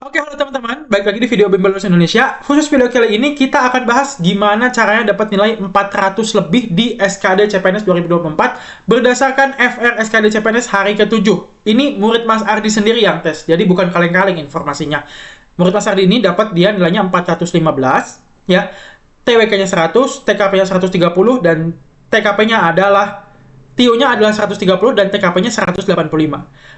Oke, halo teman-teman. Balik lagi di video Bimbel Lulus Indonesia. Khusus video kali ini, kita akan bahas gimana caranya dapat nilai 400 lebih di SKD CPNS 2024 berdasarkan FR SKD CPNS hari ke-7. Ini murid Mas Ardi sendiri yang tes, jadi bukan kaleng-kaleng informasinya. Murid Mas Ardi ini dapat dia nilainya 415, ya. TWK-nya 100, TKP-nya 130, dan TKP-nya adalah TIO-nya adalah 130 dan TKP-nya 185.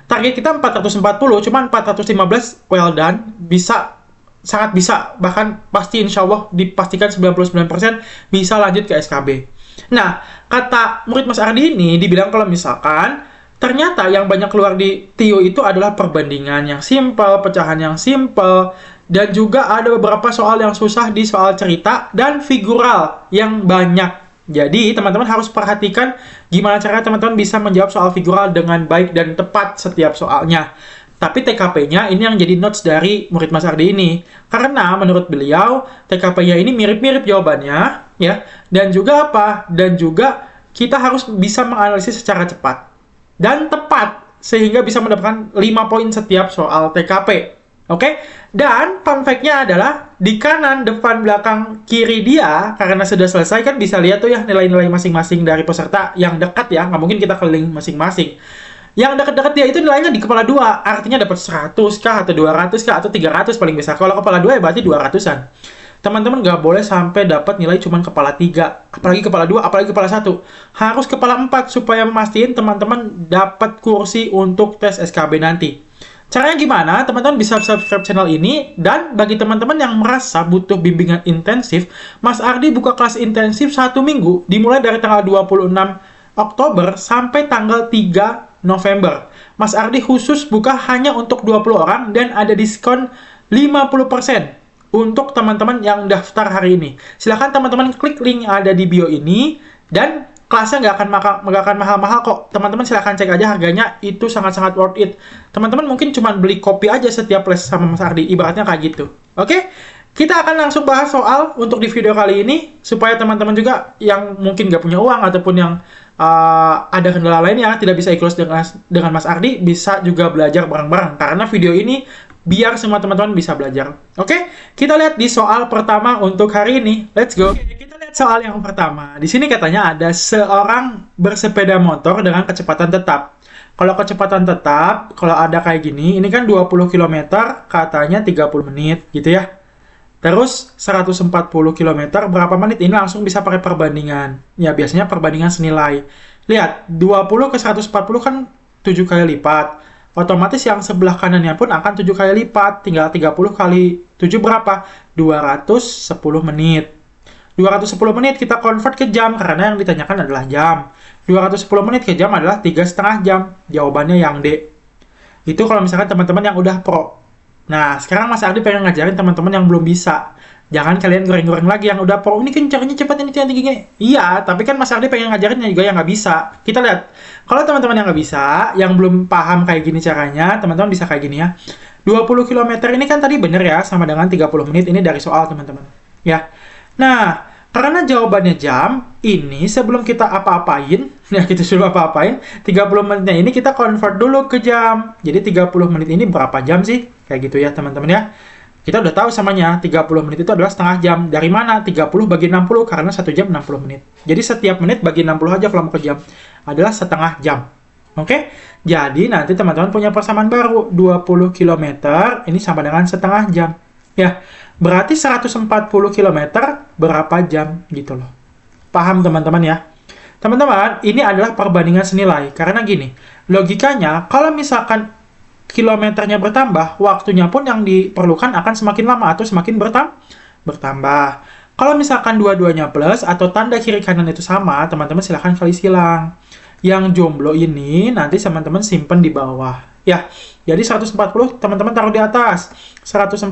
Target kita 440, cuma 415 well done, bisa, sangat bisa, bahkan pasti insya Allah dipastikan 99% bisa lanjut ke SKB. Nah, kata murid Mas Ardi ini dibilang kalau misalkan ternyata yang banyak keluar di TIO itu adalah perbandingan yang simple, pecahan yang simple, dan juga ada beberapa soal yang susah di soal cerita dan figural yang banyak. Jadi, teman-teman harus perhatikan gimana cara teman-teman bisa menjawab soal figural dengan baik dan tepat setiap soalnya. Tapi TKP-nya ini yang jadi notes dari murid Mas Ardi ini. Karena menurut beliau, TKP-nya ini mirip-mirip jawabannya, ya. Dan juga apa? Dan juga kita harus bisa menganalisis secara cepat dan tepat sehingga bisa mendapatkan 5 poin setiap soal TKP. Oke? Dan fun fact-nya adalah di kanan, depan, belakang, kiri dia, karena sudah selesai kan bisa lihat tuh ya nilai-nilai masing-masing dari peserta yang dekat ya, nggak mungkin kita keliling masing-masing. Yang dekat-dekat dia itu nilainya di kepala 2, artinya dapat 100 kah, atau 200 kah, atau 300 paling besar. Kalau kepala 2 ya berarti 200-an. Teman-teman nggak boleh sampai dapat nilai cuma kepala 3, apalagi kepala 2, apalagi kepala 1. Harus kepala 4 supaya memastikan teman-teman dapat kursi untuk tes SKB nanti. Caranya gimana? Teman-teman bisa subscribe channel ini, dan bagi teman-teman yang merasa butuh bimbingan intensif, Mas Ardi buka kelas intensif 1 minggu, dimulai dari tanggal 26 Oktober sampai tanggal 3 November. Mas Ardi khusus buka hanya untuk 20 orang, dan ada diskon 50% untuk teman-teman yang daftar hari ini. Silahkan teman-teman klik link yang ada di bio ini, dan kelasnya nggak akan mahal-mahal kok. Teman-teman silahkan cek aja harganya, itu sangat-sangat worth it. Teman-teman mungkin cuma beli kopi aja setiap les sama Mas Ardi, ibaratnya kayak gitu. Oke? Kita akan langsung bahas soal untuk di video kali ini, supaya teman-teman juga yang mungkin nggak punya uang, ataupun yang ada kendala lainnya, tidak bisa ikhlas dengan Mas Ardi, bisa juga belajar bareng-bareng. Karena video ini biar semua teman-teman bisa belajar. Oke? Kita lihat di soal pertama untuk hari ini. Let's go! Kita lihat soal yang pertama. Di sini katanya ada seorang bersepeda motor dengan kecepatan tetap. Kalau kecepatan tetap, kalau ada kayak gini, ini kan 20 km, katanya 30 menit, gitu ya. Terus 140 km, berapa menit? Ini langsung bisa pakai perbandingan. Ya, biasanya perbandingan senilai. Lihat, 20 ke 140 kan 7 kali lipat. Otomatis yang sebelah kanannya pun akan 7 kali lipat. Tinggal 30 kali 7 berapa? 210 menit. 210 menit kita convert ke jam, karena yang ditanyakan adalah jam. 210 menit ke jam adalah 3,5 jam. Jawabannya yang D. Itu kalau misalkan teman-teman yang udah pro. Nah, sekarang Mas Ardi pengen ngajarin teman-teman yang belum bisa. Jangan kalian goreng-goreng lagi yang udah pro. Ini kan caranya cepat, ini tinggi gini. Iya, tapi kan Mas Ardi pengen ngajarin juga yang nggak bisa. Kita lihat. Kalau teman-teman yang nggak bisa, yang belum paham kayak gini caranya, teman-teman bisa kayak gini ya. 20 km ini kan tadi bener ya, sama dengan 30 menit. Ini dari soal, teman-teman. Ya. Nah, karena jawabannya jam, ini sebelum kita apa-apain, ya kita suruh apa-apain, 30 menitnya ini kita convert dulu ke jam. Jadi 30 menit ini berapa jam sih? Kayak gitu ya, teman-teman ya. Kita udah tahu samanya, 30 menit itu adalah setengah jam. Dari mana? 30 bagi 60, karena 1 jam 60 menit. Jadi setiap menit bagi 60 aja kalau mau ke jam. Adalah setengah jam. Oke? Jadi nanti teman-teman punya persamaan baru. 20 km, ini sama dengan setengah jam. Ya, berarti 140 km berapa jam gitu loh. Paham teman-teman ya? Teman-teman, ini adalah perbandingan senilai. Karena gini, logikanya kalau misalkan kilometernya bertambah, waktunya pun yang diperlukan akan semakin lama atau semakin bertambah. Kalau misalkan dua-duanya plus atau tanda kiri kanan itu sama, teman-teman silahkan kali silang. Yang jomblo ini nanti teman-teman simpen di bawah. Ya, jadi 140 teman-teman taruh di atas. 140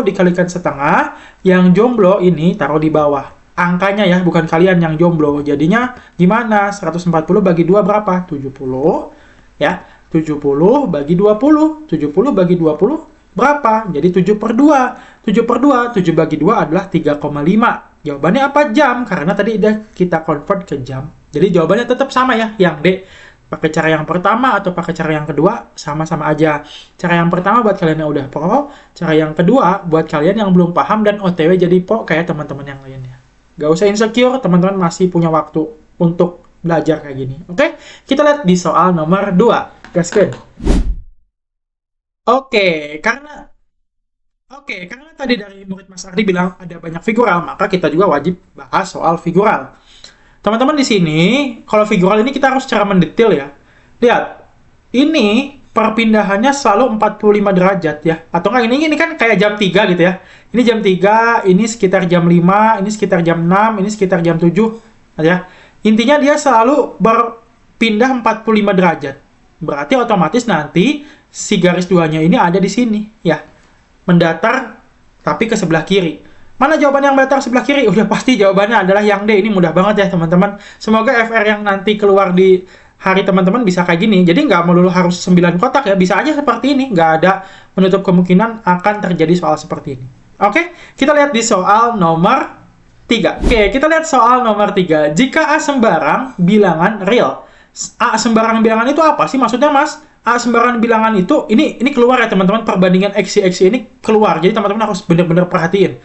dikalikan setengah, yang jomblo ini taruh di bawah. Angkanya ya, bukan kalian yang jomblo. Jadinya gimana? 140 bagi 2 berapa? 70. Ya, 70 bagi 20. 70 bagi 20 berapa? Jadi 7 per 2. 7 per 2, 7 bagi 2 adalah 3,5. Jawabannya apa? Jam, karena tadi udah kita convert ke jam. Jadi jawabannya tetap sama ya, yang D. Pakai cara yang pertama atau pakai cara yang kedua, sama-sama aja. Cara yang pertama buat kalian yang udah pro, cara yang kedua buat kalian yang belum paham dan OTW jadi pro kayak teman-teman yang lainnya. Gak usah insecure, teman-teman masih punya waktu untuk belajar kayak gini. Oke, kita lihat di soal nomor 2. Gaskeun. Karena tadi dari murid Mas Ardi bilang ada banyak figural, maka kita juga wajib bahas soal figural. Teman-teman di sini, kalau figural ini kita harus secara mendetail ya. Lihat, ini perpindahannya selalu 45 derajat ya. Atau enggak, ini kan kayak jam 3 gitu ya. Ini jam 3, ini sekitar jam 5, ini sekitar jam 6, ini sekitar jam 7. Ya. Intinya dia selalu berpindah 45 derajat. Berarti otomatis nanti si garis 2-nya ini ada di sini ya. Mendatar tapi ke sebelah kiri. Mana jawaban yang mendatar sebelah kiri? Udah pasti jawabannya adalah yang D. Ini mudah banget ya teman-teman. Semoga FR yang nanti keluar di hari teman-teman bisa kayak gini. Jadi nggak melulu harus 9 kotak ya. Bisa aja seperti ini. Nggak ada menutup kemungkinan akan terjadi soal seperti ini. Oke, kita lihat di soal nomor 3. Oke, kita lihat soal nomor 3. Jika A sembarang bilangan real. A sembarang bilangan itu apa sih maksudnya, Mas? A sembarang bilangan itu, ini keluar ya teman-teman, perbandingan X ini keluar. Jadi teman-teman harus benar-benar perhatiin.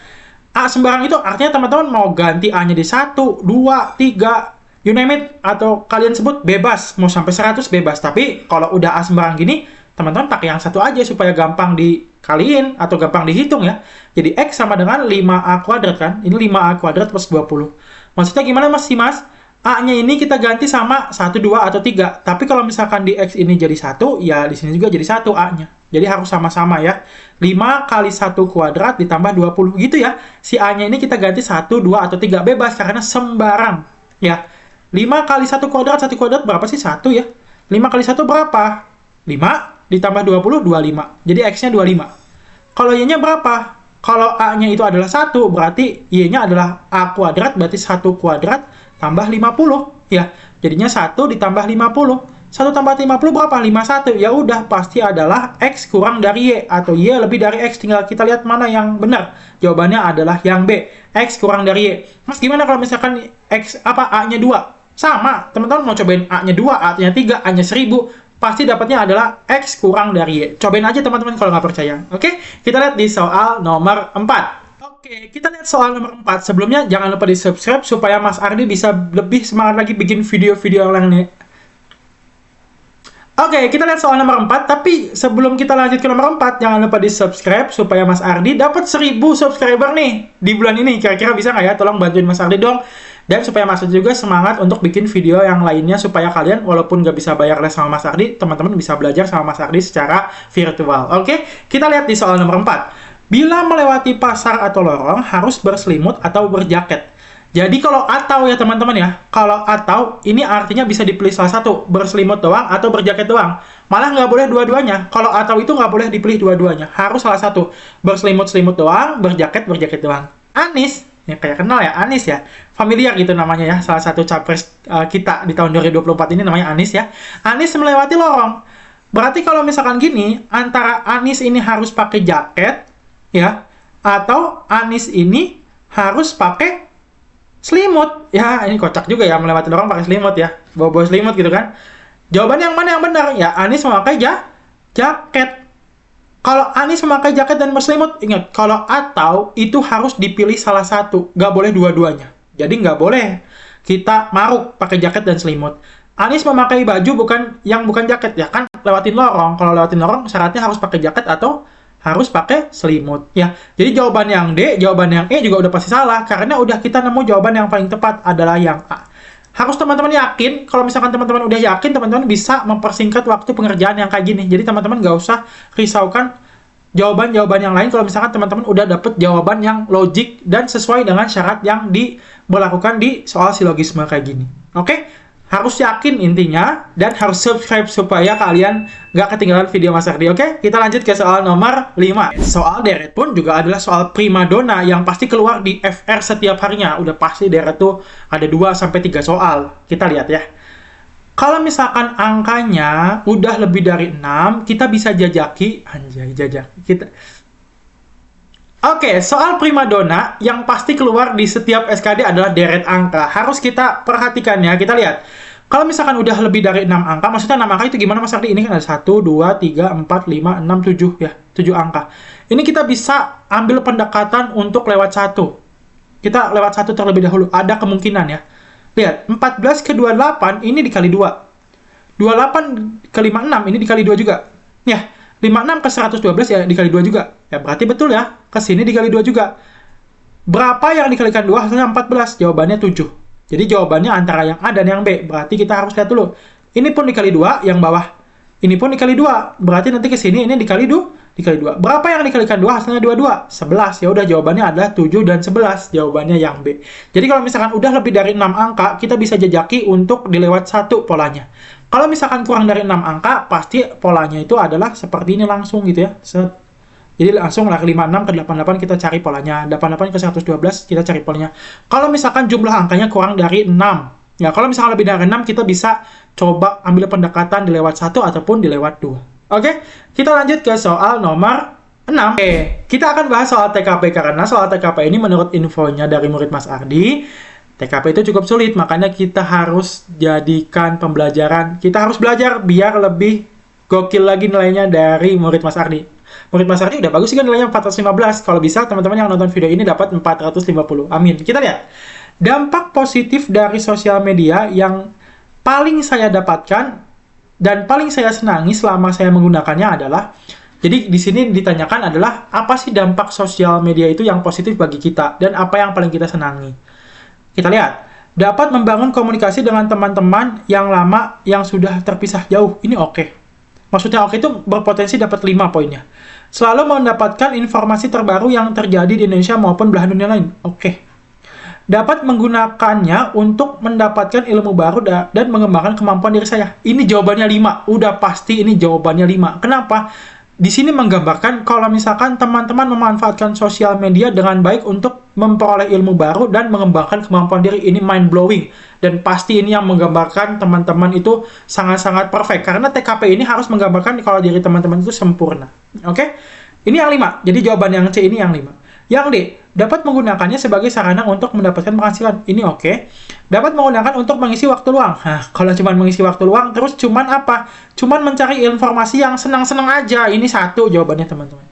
A sembarang itu artinya teman-teman mau ganti A-nya di 1, 2, 3, you name it, atau kalian sebut bebas, mau sampai 100 bebas. Tapi kalau udah A sembarang gini, teman-teman pakai yang satu aja supaya gampang dikaliin atau gampang dihitung ya. Jadi X sama dengan 5A kuadrat kan, ini 5A kuadrat plus 20. Maksudnya gimana Mas? A-nya ini kita ganti sama 1, 2, atau 3. Tapi kalau misalkan di X ini jadi 1, ya di sini juga jadi 1 A-nya. Jadi harus sama-sama ya. 5 kali 1 kuadrat ditambah 20 gitu ya. Si A-nya ini kita ganti 1, 2, atau 3 bebas karena sembarang. Ya. 5 kali 1 kuadrat berapa sih? 1 ya. 5 kali 1 berapa? 5 ditambah 20, 25. Jadi X-nya 25. Kalau Y-nya berapa? Kalau A-nya itu adalah 1, berarti Y-nya adalah A kuadrat, berarti 1 kuadrat tambah 50. Ya. Jadinya 1 ditambah 50. 1 tambah 50 berapa? 51. Ya udah, pasti adalah X kurang dari Y. Atau Y lebih dari X. Tinggal kita lihat mana yang benar. Jawabannya adalah yang B. X kurang dari Y. Mas, gimana kalau misalkan A-nya 2? Sama. Teman-teman mau cobain A-nya 2, A-nya 3, A-nya 1000. Pasti dapatnya adalah X kurang dari Y. Cobain aja teman-teman kalau nggak percaya. Oke? Kita lihat di soal nomor 4. Oke, kita lihat soal nomor 4. Sebelumnya, jangan lupa di-subscribe supaya Mas Ardi bisa lebih semangat lagi bikin video-video yang lainnya. Oke, kita lihat soal nomor 4, tapi sebelum kita lanjut ke nomor 4, jangan lupa di-subscribe supaya Mas Ardi dapat 1000 subscriber nih di bulan ini. Kira-kira bisa nggak ya? Tolong bantuin Mas Ardi dong. Dan supaya Mas Ardi juga semangat untuk bikin video yang lainnya supaya kalian walaupun nggak bisa bayar les sama Mas Ardi, teman-teman bisa belajar sama Mas Ardi secara virtual. Oke, kita lihat di soal nomor 4. Bila melewati pasar atau lorong, harus berselimut atau berjaket. Jadi kalau atau ya teman-teman ya, kalau atau ini artinya bisa dipilih salah satu, berselimut doang atau berjaket doang. Malah nggak boleh dua-duanya. Kalau atau itu nggak boleh dipilih dua-duanya, harus salah satu, berselimut-selimut doang, berjaket doang. Anies, ya kayak kenal ya, Anies ya, familiar gitu namanya ya, salah satu capres kita di tahun 2024 ini namanya Anies ya. Anies melewati lorong. Berarti kalau misalkan gini, antara Anies ini harus pakai jaket, ya, atau Anies ini harus pakai selimut. Ya, ini kocak juga ya, melewati lorong pakai selimut ya. Bawa-bawa selimut gitu kan. Jawaban yang mana yang benar? Ya, Anies memakai jaket. Kalau Anies memakai jaket dan berselimut, ingat, kalau atau itu harus dipilih salah satu. Nggak boleh dua-duanya. Jadi nggak boleh kita maruk pakai jaket dan selimut. Anies memakai baju bukan jaket ya kan, lewatin lorong. Kalau lewatin lorong syaratnya harus pakai jaket atau harus pakai selimut ya. Jadi jawaban yang D, jawaban yang E juga udah pasti salah karena udah kita nemu jawaban yang paling tepat adalah yang A. Harus teman-teman yakin, kalau misalkan teman-teman udah yakin, teman-teman bisa mempersingkat waktu pengerjaan yang kayak gini. Jadi teman-teman nggak usah risaukan jawaban-jawaban yang lain kalau misalkan teman-teman udah dapet jawaban yang logik dan sesuai dengan syarat yang diberlakukan di soal silogisme kayak gini. Oke? Harus yakin intinya, dan harus subscribe supaya kalian nggak ketinggalan video Mas Ardi. Oke, kita lanjut ke soal nomor 5. Soal deret pun juga adalah soal primadona yang pasti keluar di FR setiap harinya. Udah pasti deret tuh ada 2-3 soal. Kita lihat ya. Kalau misalkan angkanya udah lebih dari 6, kita bisa jajaki. Anjay, jajak. Oke, soal primadona yang pasti keluar di setiap SKD adalah deret angka. Harus kita perhatikan ya, kita lihat. Kalau misalkan udah lebih dari 6 angka, maksudnya 6 angka itu gimana Mas Ardi? Ini kan ada 1, 2, 3, 4, 5, 6, 7 ya, 7 angka. Ini kita bisa ambil pendekatan untuk lewat 1. Kita lewat 1 terlebih dahulu, ada kemungkinan ya. Lihat, 14 ke 28 ini dikali 2. 28 ke 56 ini dikali 2 juga. Ya, 56 ke 112 ya dikali 2 juga. Ya berarti betul ya, ke sini dikali 2 juga. Berapa yang dikalikan 2? Hasilnya 14. Jawabannya 7. Jadi jawabannya antara yang A dan yang B. Berarti kita harus lihat dulu. Ini pun dikali 2, yang bawah. Ini pun dikali 2. Berarti nanti ke sini ini dikali 2. Berapa yang dikalikan 2? Hasilnya 22. 11. Ya udah jawabannya adalah 7 dan 11. Jawabannya yang B. Jadi kalau misalkan udah lebih dari 6 angka, kita bisa jajaki untuk dilewat 1 polanya. Kalau misalkan kurang dari 6 angka, pasti polanya itu adalah seperti ini langsung gitu ya. Jadi langsung lah 56 ke 88 kita cari polanya, 88 ke 112 kita cari polanya. Kalau misalkan jumlah angkanya kurang dari 6, ya kalau misalkan lebih dari 6 kita bisa coba ambil pendekatan dilewat 1 ataupun dilewat 2. Oke, kita lanjut ke soal nomor 6. Oke, kita akan bahas soal TKP karena soal TKP ini menurut infonya dari murid Mas Ardi, TKP itu cukup sulit, makanya kita harus jadikan pembelajaran. Kita harus belajar biar lebih gokil lagi nilainya dari murid Mas Ardi. Murid Mas Ardi udah bagus sih kan nilainya 415. Kalau bisa teman-teman yang nonton video ini dapat 450. Amin. Kita lihat. Dampak positif dari sosial media yang paling saya dapatkan dan paling saya senangi selama saya menggunakannya adalah, jadi di sini ditanyakan adalah apa sih dampak sosial media itu yang positif bagi kita dan apa yang paling kita senangi. Kita lihat. Dapat membangun komunikasi dengan teman-teman yang lama yang sudah terpisah jauh. Ini oke. Maksudnya oke itu berpotensi dapat 5 poinnya. Selalu mendapatkan informasi terbaru yang terjadi di Indonesia maupun belahan dunia lain. Oke. Dapat menggunakannya untuk mendapatkan ilmu baru dan mengembangkan kemampuan diri saya. Ini jawabannya 5. Udah pasti ini jawabannya 5. Kenapa? Di sini menggambarkan kalau misalkan teman-teman memanfaatkan sosial media dengan baik untuk memperoleh ilmu baru dan mengembangkan kemampuan diri. Ini mind blowing. Dan pasti ini yang menggambarkan teman-teman itu sangat-sangat perfect. Karena TKP ini harus menggambarkan kalau diri teman-teman itu sempurna. Oke? Ini yang 5. Jadi jawaban yang C ini yang 5. Yang D, dapat menggunakannya sebagai sarana untuk mendapatkan penghasilan. Ini oke. Dapat menggunakan untuk mengisi waktu luang. Nah, kalau cuma mengisi waktu luang, terus cuman apa? Cuman mencari informasi yang senang-senang aja. Ini 1 jawabannya teman-teman.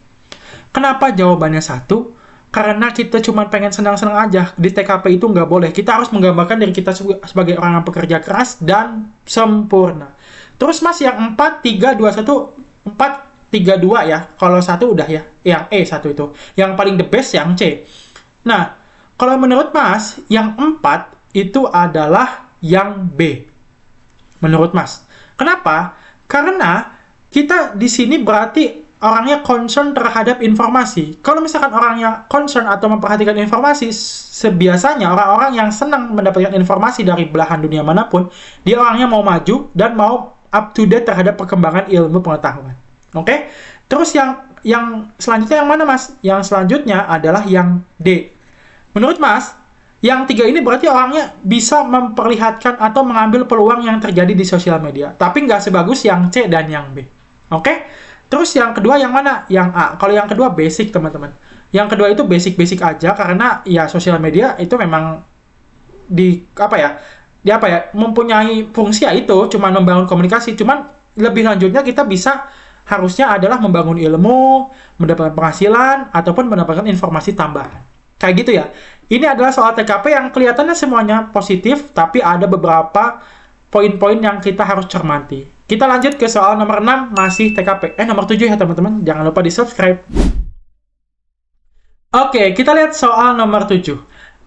Kenapa jawabannya 1? Karena kita cuma pengen senang-senang aja. Di TKP itu nggak boleh. Kita harus menggambarkan diri kita sebagai orang yang pekerja keras dan sempurna. Terus mas yang 4, 3, 2, 1, 4, 3, 2 ya. Kalau 1 udah ya. Yang E 1 itu. Yang paling the best yang C. Nah, kalau menurut mas, yang 4 itu adalah yang B. Menurut mas. Kenapa? Karena kita di sini berarti orangnya concern terhadap informasi. Kalau misalkan orangnya concern atau memperhatikan informasi, sebiasanya orang-orang yang senang mendapatkan informasi dari belahan dunia manapun, dia orangnya mau maju dan mau up to date terhadap perkembangan ilmu pengetahuan. Oke? Terus yang selanjutnya yang mana mas? Yang selanjutnya adalah yang D. Menurut mas, yang 3 ini berarti orangnya bisa memperlihatkan atau mengambil peluang yang terjadi di sosial media. Tapi nggak sebagus yang C dan yang B. Oke? Terus yang kedua yang mana? Yang A. Kalau yang kedua basic teman-teman. Yang kedua itu basic-basic aja karena ya sosial media itu memang mempunyai fungsi ya itu cuma membangun komunikasi. Cuman lebih lanjutnya kita bisa harusnya adalah membangun ilmu, mendapatkan penghasilan, ataupun mendapatkan informasi tambahan. Kayak gitu ya. Ini adalah soal TKP yang kelihatannya semuanya positif, tapi ada beberapa poin-poin yang kita harus cermati. Kita lanjut ke soal nomor 6, masih TKP. Nomor 7 ya teman-teman, jangan lupa di-subscribe. Oke, kita lihat soal nomor 7.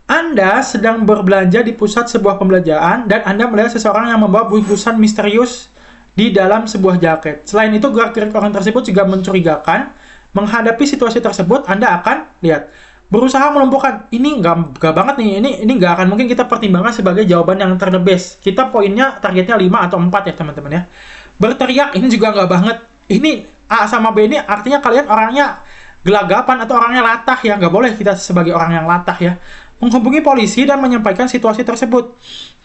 Anda sedang berbelanja di pusat sebuah pembelanjaan, dan Anda melihat seseorang yang membawa bungkusan misterius di dalam sebuah jaket. Selain itu, gerak-gerik orang tersebut juga mencurigakan. Menghadapi situasi tersebut, Anda akan lihat berusaha melumpuhkan. Ini nggak banget nih. Ini nggak akan mungkin kita pertimbangkan sebagai jawaban yang ter-the-best. Kita poinnya targetnya 5 atau 4 ya teman-teman ya. Berteriak ini juga nggak banget. Ini A sama B ini artinya kalian orangnya gelagapan atau orangnya latah ya. Nggak boleh kita sebagai orang yang latah ya. Menghubungi polisi dan menyampaikan situasi tersebut.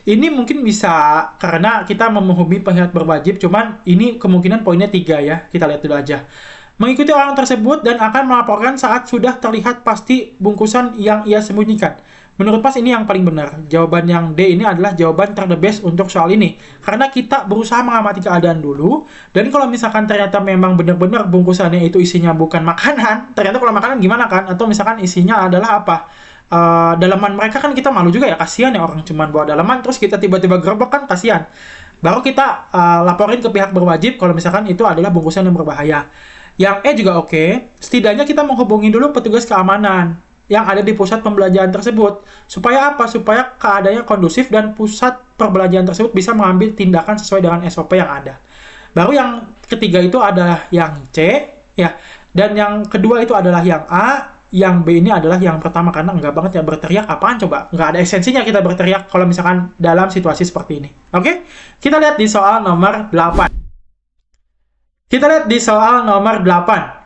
Ini mungkin bisa karena kita menghubungi pihak berwajib, cuman ini kemungkinan poinnya 3 ya. Kita lihat dulu aja. Mengikuti orang tersebut dan akan melaporkan saat sudah terlihat pasti bungkusan yang ia sembunyikan. Menurut Mas ini yang paling benar. Jawaban yang D ini adalah jawaban the best untuk soal ini. Karena kita berusaha mengamati keadaan dulu, dan kalau misalkan ternyata memang benar-benar bungkusannya itu isinya bukan makanan, ternyata kalau makanan gimana kan? Atau misalkan isinya adalah apa? Dalaman mereka kan kita malu juga ya, kasihan ya orang cuman bawa dalaman, terus kita tiba-tiba gerbek kan kasihan. Baru kita laporin ke pihak berwajib kalau misalkan itu adalah bungkusan yang berbahaya. Yang E juga oke, setidaknya kita menghubungi dulu petugas keamanan yang ada di pusat pembelanjaan tersebut. Supaya apa? Supaya keadaannya kondusif dan pusat perbelanjaan tersebut bisa mengambil tindakan sesuai dengan SOP yang ada. Baru yang ketiga itu adalah yang C, ya. Dan yang kedua itu adalah yang A, yang B ini adalah yang pertama, karena enggak banget ya berteriak. Apaan coba? Enggak ada esensinya kita berteriak kalau misalkan dalam situasi seperti ini. Oke? Kita lihat di soal nomor 8. Kita lihat di soal nomor 8.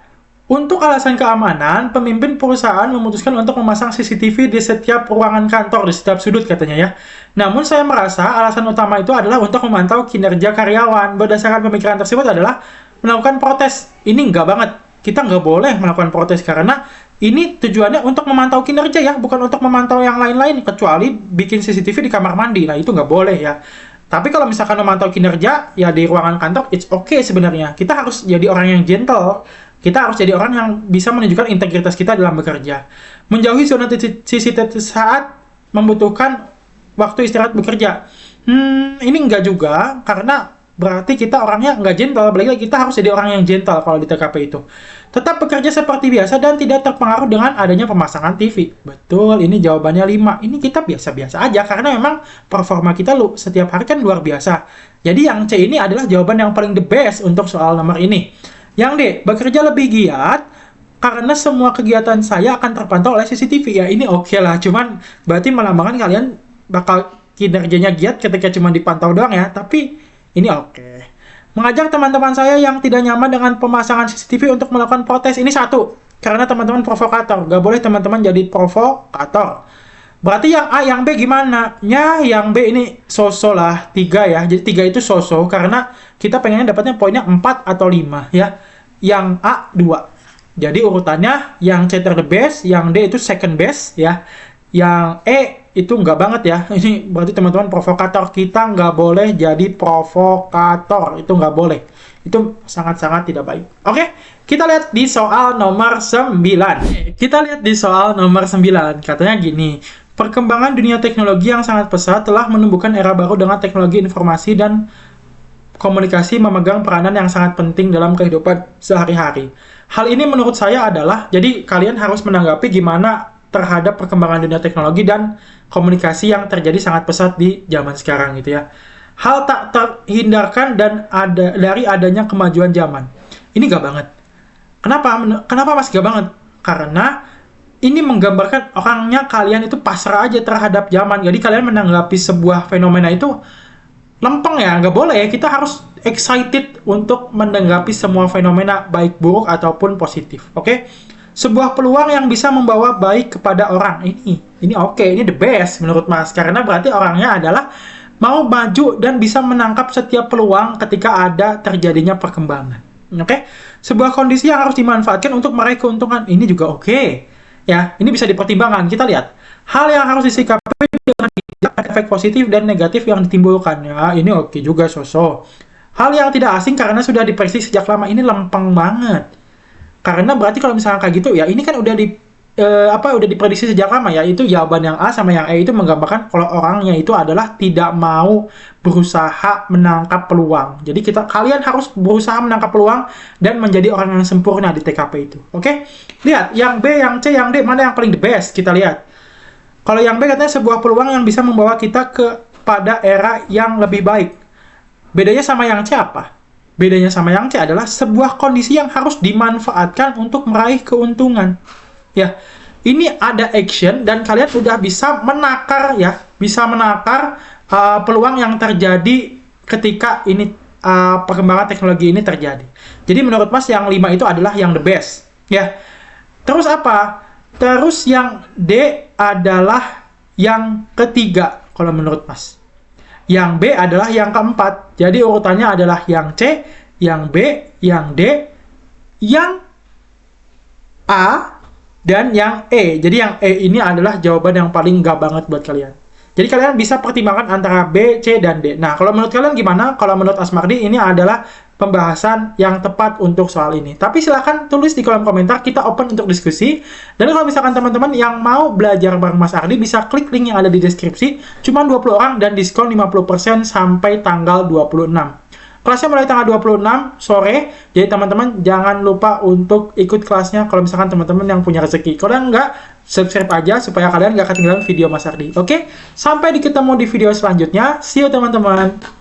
Untuk alasan keamanan, pemimpin perusahaan memutuskan untuk memasang CCTV di setiap ruangan kantor, di setiap sudut katanya ya. Namun saya merasa alasan utama itu adalah untuk memantau kinerja karyawan. Berdasarkan pemikiran tersebut adalah melakukan protes. Ini enggak banget. Kita nggak boleh melakukan protes karena ini tujuannya untuk memantau kinerja ya, bukan untuk memantau yang lain-lain, kecuali bikin CCTV di kamar mandi. Nah, itu nggak boleh ya. Tapi kalau misalkan memantau kinerja, ya di ruangan kantor, it's okay sebenarnya. Kita harus jadi orang yang gentle. Kita harus jadi orang yang bisa menunjukkan integritas kita dalam bekerja. Menjauhi zona CCTV saat membutuhkan waktu istirahat bekerja. Ini enggak juga, karena berarti kita orangnya nggak gentle. Balik lagi, kita harus jadi orang yang gentle kalau di TKP itu. Tetap bekerja seperti biasa dan tidak terpengaruh dengan adanya pemasangan TV. Betul, ini jawabannya 5. Ini kita biasa-biasa aja, karena memang performa kita setiap hari kan luar biasa. Jadi yang C ini adalah jawaban yang paling the best untuk soal nomor ini. Yang D, bekerja lebih giat karena semua kegiatan saya akan terpantau oleh CCTV. Ya ini oke lah, cuman berarti melambangkan kalian bakal kinerjanya giat ketika cuma dipantau doang ya. Tapi ini oke. Mengajak teman-teman saya yang tidak nyaman dengan pemasangan CCTV untuk melakukan protes. Ini 1, karena teman-teman provokator. Gak boleh teman-teman jadi provokator. Berarti yang A, yang B gimana? Ya, yang B ini so-so lah, 3 ya. Jadi 3 itu so-so, karena kita pengennya dapatnya poinnya 4 atau 5 ya. Yang A, 2. Jadi urutannya yang C the best, yang D itu second best ya. Yang E itu nggak banget ya. Ini berarti teman-teman provokator. Kita nggak boleh jadi provokator. Itu nggak boleh. Itu sangat-sangat tidak baik. Oke, kita lihat di soal nomor 9. Kita lihat di soal nomor 9. Katanya gini. Perkembangan dunia teknologi yang sangat pesat telah menumbuhkan era baru dengan teknologi informasi dan komunikasi memegang peranan yang sangat penting dalam kehidupan sehari-hari. Hal ini menurut saya adalah, jadi kalian harus menanggapi gimana terhadap perkembangan dunia teknologi dan komunikasi yang terjadi sangat pesat di zaman sekarang gitu ya. Hal tak terhindarkan dan dari adanya kemajuan zaman. Ini gak banget. Kenapa Mas gak banget? Karena ini menggambarkan orangnya kalian itu pasrah aja terhadap zaman. Jadi kalian menanggapi sebuah fenomena itu lempeng ya, nggak boleh ya. Kita harus excited untuk menanggapi semua fenomena baik buruk ataupun positif. Oke? Sebuah peluang yang bisa membawa baik kepada orang. Ini oke, ini the best menurut Mas. Karena berarti orangnya adalah mau maju dan bisa menangkap setiap peluang ketika ada terjadinya perkembangan. Oke? Sebuah kondisi yang harus dimanfaatkan untuk meraih keuntungan. Ini juga oke. Ya, ini bisa dipertimbangkan. Kita lihat. Hal yang harus disikapi dengan efek positif dan negatif yang ditimbulkan. Ya, ini oke juga sosok. Hal yang tidak asing karena sudah diprediksi sejak lama. Ini lempeng banget. Karena berarti kalau misalnya kayak gitu, ya ini kan udah udah diprediksi sejak lama ya. Itu jawaban yang A sama yang E itu menggambarkan kalau orangnya itu adalah tidak mau berusaha menangkap peluang. Jadi kalian harus berusaha menangkap peluang dan menjadi orang yang sempurna di TKP itu. Oke? Lihat, yang B, yang C, yang D, mana yang paling the best? Kita lihat. Kalau yang B katanya sebuah peluang yang bisa membawa kita kepada era yang lebih baik. Bedanya sama yang C apa? Bedanya sama yang C adalah sebuah kondisi yang harus dimanfaatkan untuk meraih keuntungan. Ya, ini ada action dan kalian sudah bisa menakar ya, peluang yang terjadi ketika ini perkembangan teknologi ini terjadi. Jadi menurut Mas yang 5 itu adalah yang the best. Ya. Terus apa? Terus yang D adalah yang ketiga kalau menurut Mas. Yang B adalah yang keempat. Jadi urutannya adalah yang C, yang B, yang D, yang A, dan yang E. Jadi yang E ini adalah jawaban yang paling nggak banget buat kalian. Jadi kalian bisa pertimbangkan antara B, C, dan D. Nah, kalau menurut kalian gimana? Kalau menurut Asmardi ini adalah pembahasan yang tepat untuk soal ini. Tapi silahkan tulis di kolom komentar, kita open untuk diskusi. Dan kalau misalkan teman-teman yang mau belajar bareng Mas Ardi, bisa klik link yang ada di deskripsi. Cuma 20 orang dan diskon 50% sampai tanggal 26. Kelasnya mulai tanggal 26 sore, jadi teman-teman jangan lupa untuk ikut kelasnya kalau misalkan teman-teman yang punya rezeki. Kalau enggak, subscribe aja supaya kalian nggak ketinggalan video Mas Ardi. Oke, sampai ketemu di video selanjutnya. See you teman-teman.